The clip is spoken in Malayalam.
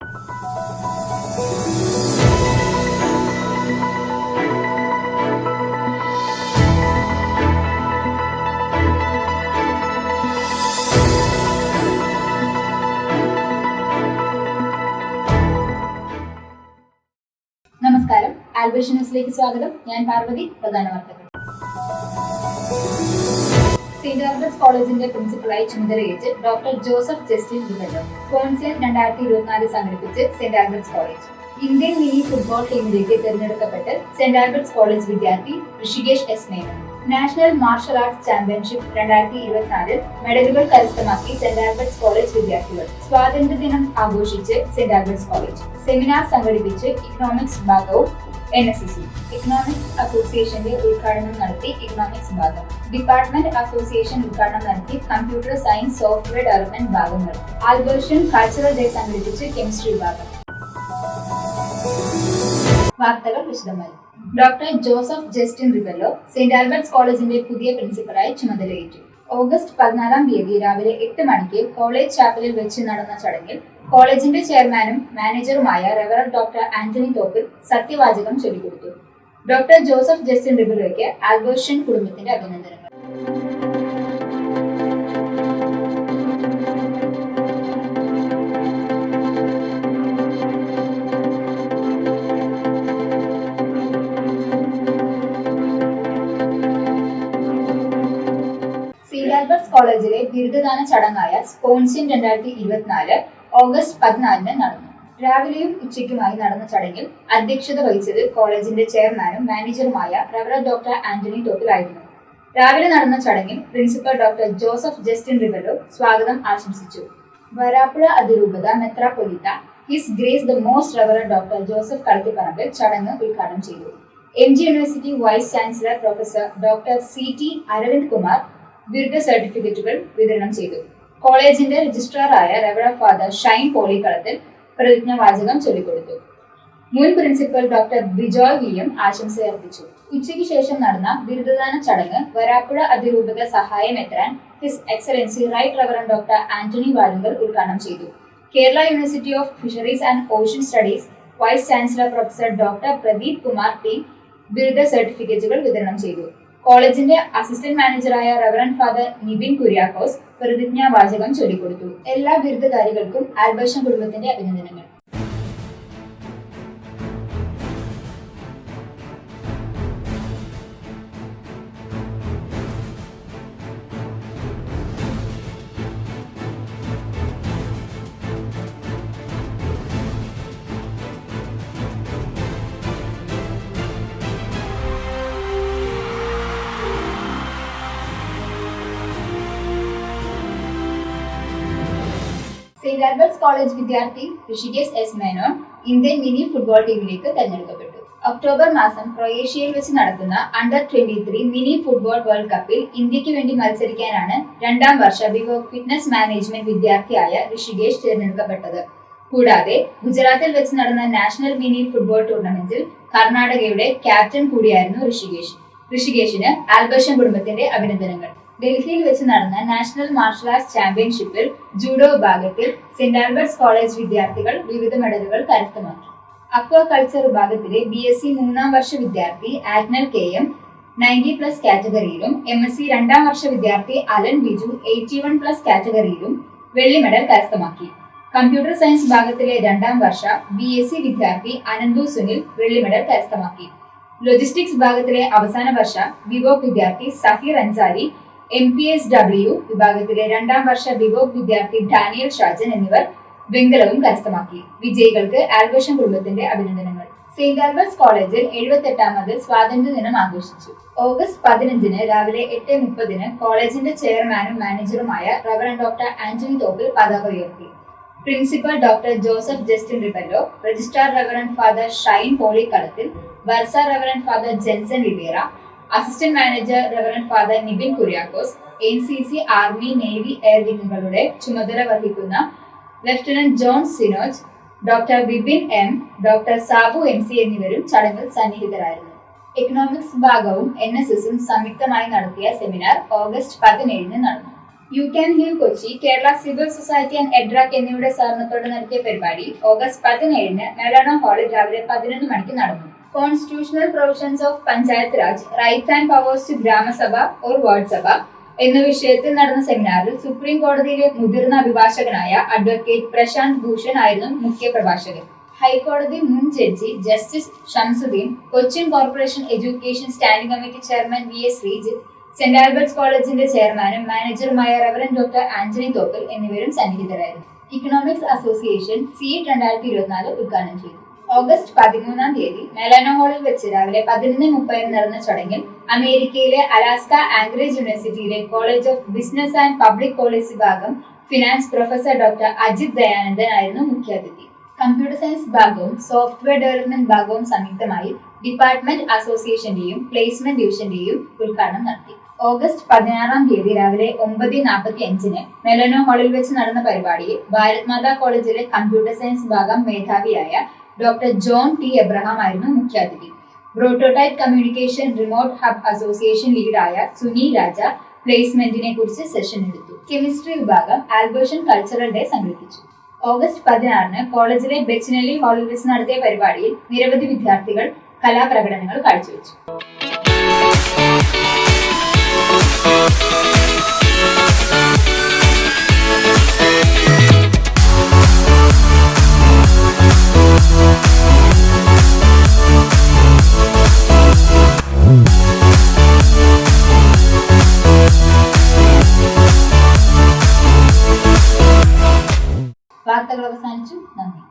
നമസ്കാരം, ആൽബർട്ട് ന്യൂസിലേക്ക് സ്വാഗതം. ഞാൻ പാർവതി. പ്രധാന വാർത്തകൾ. സെന്റ് ആൽബർട്ട്സ് കോളേജിന്റെ പ്രിൻസിപ്പലായി ചുമതലയേറ്റ് doctor Joseph Justin Rebello. Sponsor 2024 സംഘടിപ്പിച്ച് Saint Albert's college. Indian mini football ടീമിലേക്ക് തെരഞ്ഞെടുക്കപ്പെട്ട് സെന്റ് ആൽബർട്ട്സ് കോളേജ് വിദ്യാർത്ഥി Rishikesh S Menon. National martial arts championship 2024 മെഡലുകൾ കരസ്ഥമാക്കി സെന്റ് ആൽബർട്ട്സ് കോളേജ് വിദ്യാർത്ഥികൾ. സ്വാതന്ത്ര്യദിനം ആഘോഷിച്ച് സെന്റ് ആൽബർട്ട്സ് കോളേജ്. സെമിനാർ സംഘടിപ്പിച്ച് ഇക്കണോമിക്സ് വിഭാഗവും NSS. ഇക്കണോമിക്സ് അസോസിയേഷന്റെ ഉദ്ഘാടനം നടത്തി ഇക്കണോമിക്സ് വിഭാഗം. ഡിപ്പാർട്ട്മെന്റ് അസോസിയേഷൻ ഉദ്ഘാടനം നടത്തി കമ്പ്യൂട്ടർ സയൻസ് സോഫ്റ്റ്വെയർ ഡെവലപ്മെന്റ് വിഭാഗം നടത്തി. ആൽബർഷ്യൻ കൾച്ചറൽ ഡേ സംഘടിപ്പിച്ച് കെമിസ്ട്രി വിഭാഗം. വാർത്തകൾ വിശദമായി. Doctor Joseph Justin Rebello saint Albert's കോളേജിന്റെ പുതിയ പ്രിൻസിപ്പലായി ചുമതലയേറ്റു. ഓഗസ്റ്റ് 14 രാവിലെ 8 മണിക്ക് കോളേജ് ചാപ്പലിൽ വെച്ച് നടന്ന ചടങ്ങിൽ കോളേജിന്റെ ചെയർമാനും മാനേജറുമായ റെവറൻഡ് ഡോക്ടർ ആന്റണി തോപ്പിൽ സത്യവാചകം ചൊല്ലിക്കൊടുത്തു. ഡോക്ടർ ജോസഫ് ജസ്റ്റിൻ റിബല്ലോയ്ക്ക് ആൽബർഷ്യൻ കുടുംബത്തിന്റെ അഭിനന്ദനങ്ങൾ. സെന്റ് ആൽബർട്ട്സ് കോളേജിലെ ബിരുദദാന ചടങ്ങായ സ്പോൺസിൻ 2024 ഓഗസ്റ്റ് 14 നടന്നു. രാവിലെയും ഉച്ചയ്ക്കുമായി നടന്ന ചടങ്ങിൽ അധ്യക്ഷത വഹിച്ചത് കോളേജിന്റെ ചെയർമാനും മാനേജറുമായ റെവറൻഡ് ഡോക്ടർ ആന്റണി തോപ്പിൽ ആയിരുന്നു. രാവിലെ നടന്ന ചടങ്ങിൽ principal doctor Joseph Justin Rebello സ്വാഗതം ആശംസിച്ചു. വരാപ്പുഴ അതിരൂപത മെത്രാപ്പൊലീത്ത his grace the most reverend doctor Joseph Kalathiparambil ചടങ്ങ് ഉദ്ഘാടനം ചെയ്തു. MG university vice chancellor professor doctor CT Aravind Kumar ബിരുദ സർട്ടിഫിക്കറ്റുകൾ വിതരണം ചെയ്തു. കോളേജിന്റെ രജിസ്ട്രാറായ റെവറൻഡ് ഫാദർ ഷൈൻ പോളിക്കളത്തിൽ പ്രതിജ്ഞാവാചകം ചൊല്ലിക്കൊടുത്തു. മുൻ പ്രിൻസിപ്പൽ ഡോക്ടർ ബിജോയ് വിയും ആശംസയർപ്പിച്ചു. ഉച്ചയ്ക്ക് ശേഷം നടന്ന ബിരുദദാന ചടങ്ങ് വരാപ്പുഴ അതിരൂപത സഹായ മെത്രാൻ his excellency right reverend doctor Antony Valungal ഉദ്ഘാടനം ചെയ്തു. Kerala university of fisheries and ocean studies vice chancellor professor doctor Pradeep Kumar T ബിരുദ സർട്ടിഫിക്കറ്റുകൾ വിതരണം ചെയ്തു. കോളേജിന്റെ അസിസ്റ്റന്റ് മാനേജറായ റെവറൻഡ് ഫാദർ നിബിൻ കുര്യാക്കോസ് പ്രതിജ്ഞാവാചകം ചൊല്ലിക്കൊടുത്തു. എല്ലാ ബിരുദധാരികൾക്കും ആൽബർഷ്യൻ കുടുംബത്തിന്റെ അഭിനന്ദനങ്ങൾ. സെന്റ് ആൽബർട്ട്സ് കോളേജ് വിദ്യാർത്ഥി Rishikesh S Menon Indian mini football ടീമിലേക്ക് തെരഞ്ഞെടുക്കപ്പെട്ടു. ഒക്ടോബർ മാസം ക്രൊയേഷ്യയിൽ വെച്ച് നടക്കുന്ന അണ്ടർ-23 മിനി ഫുട്ബോൾ വേൾഡ് കപ്പിൽ ഇന്ത്യക്ക് വേണ്ടി മത്സരിക്കാനാണ് 2ാം വർഷ ബിവോക് ഫിറ്റ്നസ് മാനേജ്മെന്റ് വിദ്യാർത്ഥിയായ ഋഷികേഷ് തിരഞ്ഞെടുക്കപ്പെട്ടത്. കൂടാതെ ഗുജറാത്തിൽ വെച്ച് നടന്ന നാഷണൽ മിനി ഫുട്ബോൾ ടൂർണമെന്റിൽ കർണാടകയുടെ ക്യാപ്റ്റൻ കൂടിയായിരുന്നു ഋഷികേഷ്. ഋഷികേഷിന് ആൽബർഷ്യൻ കുടുംബത്തിന്റെ അഭിനന്ദനങ്ങൾ. ഡൽഹിയിൽ വെച്ച് നടന്ന നാഷണൽ മാർഷൽ ആർട്സ് ചാമ്പ്യൻഷിപ്പിൽ ജൂഡോ വിഭാഗത്തിൽ സെന്റ് ആൽബർട്ട്സ് കോളേജ് വിദ്യാർത്ഥികൾ വിവിധ മെഡലുകൾ കരസ്ഥമാക്കി. അക്വാകൾച്ചർ വിഭാഗത്തിലെ BSc 3ാം വർഷ വിദ്യാർത്ഥി ആഗ്നൽ KM 90+ കാറ്റഗറിയിലും MSc 2ാം വർഷ വിദ്യാർത്ഥി അലൻ ബിജു 81+ കാറ്റഗറിയിലും വെള്ളി മെഡൽ കരസ്ഥമാക്കി. കമ്പ്യൂട്ടർ സയൻസ് വിഭാഗത്തിലെ 2ാം വർഷ BSc വിദ്യാർത്ഥി അനന്തു സുനിൽ വെള്ളി മെഡൽ കരസ്ഥമാക്കി. ലോജിസ്റ്റിക്സ് വിഭാഗത്തിലെ അവസാന വർഷ ബിവോക് വിദ്യാർത്ഥി സഹീർ അൻസാരി, MPSW വിഭാഗത്തിലെ 2ാം വർഷ ബിവോക് വിദ്യാർത്ഥി ഡാനിയൽ ഷാജൻ എന്നിവർ വെങ്കലവും കരസ്ഥമാക്കി. വിജയികൾക്ക് ആൽബർഷ്യൻ കുടുംബത്തിന്റെ അഭിനന്ദനങ്ങൾ. സെന്റ് ആൽബർട്ട്സ് കോളേജിൽ 78ാമത് സ്വാതന്ത്ര്യദിനം ആഘോഷിച്ചു. ഓഗസ്റ്റ് 15 രാവിലെ 8:30 കോളേജിന്റെ ചെയർമാനും മാനേജറുമായ റെവറൻഡ് ഡോക്ടർ ആന്റണി തോപ്പിൽ പതാക ഉയർത്തി. Principal doctor Joseph Justin Rebello, registrar reverend father Shine Polikalathil, bursar reverend father Jenson Rivera, assistant manager reverend father Nibin Kuriakose, NCC army navy air വിങ്ങുകളുടെ ചുമതല വഹിക്കുന്ന lieutenant John Sinoj, doctor Vipin M, doctor Sabu MC എന്നിവരും ചടങ്ങിൽ സന്നിഹിതരായിരുന്നു. എക്കണോമിക്സ് വിഭാഗവും NSSഉം സംയുക്തമായി നടത്തിയ സെമിനാർ ഓഗസ്റ്റ് 17 നടന്നു. You can heal Kochi, Kerala civil society and എഡ്രാക്ക് എന്നിവയുടെ സഹകരണത്തോടെ നടത്തിയ പരിപാടി ഓഗസ്റ്റ് 17-ന് മെലാനോ ഹാളിൽ രാവിലെ 11 മണിക്ക് നടന്നു. Constitutional provisions of Panchayat Raj, rights and powers to gramasabha or ward sabha എന്ന വിഷയത്തിൽ നടന്ന സെമിനാറിൽ സുപ്രീം കോടതിയിലെ മുതിർന്ന അഭിഭാഷകനായ അഡ്വക്കേറ്റ് പ്രശാന്ത് ഭൂഷൺ ആയിരുന്നു മുഖ്യ പ്രഭാഷകൻ. ഹൈക്കോടതി മുൻ judge justice Shamsuddin, Cochin corporation education standing committee chairman VS Sreejith, Saint Albert's കോളേജിന്റെ ചെയർമാനും മാനേജറുമായ റവറന്റ് ഡോക്ടർ ആന്റണി തോക്കൽ എന്നിവരും സന്നിഹിതരായിരുന്നു. ഇക്കണോമിക്സ് അസോസിയേഷൻ CET 2024 ഉദ്ഘാടനം ചെയ്തു. ഓഗസ്റ്റ് 13-ാം തീയതി മെലാനോ ഹാളിൽ വെച്ച് രാവിലെ 11:30 നടന്ന ചടങ്ങിൽ അമേരിക്കയിലെ അലാസ്ക ആംഗ്രേജ് യൂണിവേഴ്സിറ്റിയിലെ college of business and public policy വിഭാഗം finance professor doctor Ajith Dayanandan ആയിരുന്നു മുഖ്യാതിഥി. കമ്പ്യൂട്ടർ സയൻസ് വിഭാഗവും സോഫ്റ്റ്വെയർ ഡെവലപ്മെന്റ് വിഭാഗവും സംയുക്തമായി ഡിപ്പാർട്ട്മെന്റ് അസോസിയേഷന്റെയും പ്ലേസ്മെന്റ് ഡിവിഷന്റെയും ഉദ്ഘാടനം നടത്തി. ഓഗസ്റ്റ് 16-ാം തീയതി രാവിലെ 9:45-ന് മെലാനോ ഹാളിൽ വെച്ച് നടന്ന പരിപാടിയിൽ ഭാരത് മാതാ കോളേജിലെ കമ്പ്യൂട്ടർ സയൻസ് വിഭാഗം മേധാവിയായ ഡോക്ടർ ജോൺ T. എബ്രഹാം ആയിരുന്നു മുഖ്യാതിഥി. Prototype communication remote hub association ലീഡായ സുനി രാജ പ്ലേസ്മെന്റിനെ കുറിച്ച് സെഷൻ എടുത്തു. കെമിസ്ട്രി വിഭാഗം ആൽബർഷൻ കൾച്ചറൽ ഡേ സംഘടിപ്പിച്ചു. ഓഗസ്റ്റ് 16-ന് കോളേജിലെ ബെച്ചിനലി ഹാളിൽ വെച്ച് നടത്തിയ പരിപാടിയിൽ നിരവധി വിദ്യാർത്ഥികൾ കലാപ്രകടനങ്ങൾ കാഴ്ചവെച്ചു. വാർത്തകൾ അവസാനിച്ചു. നന്ദി.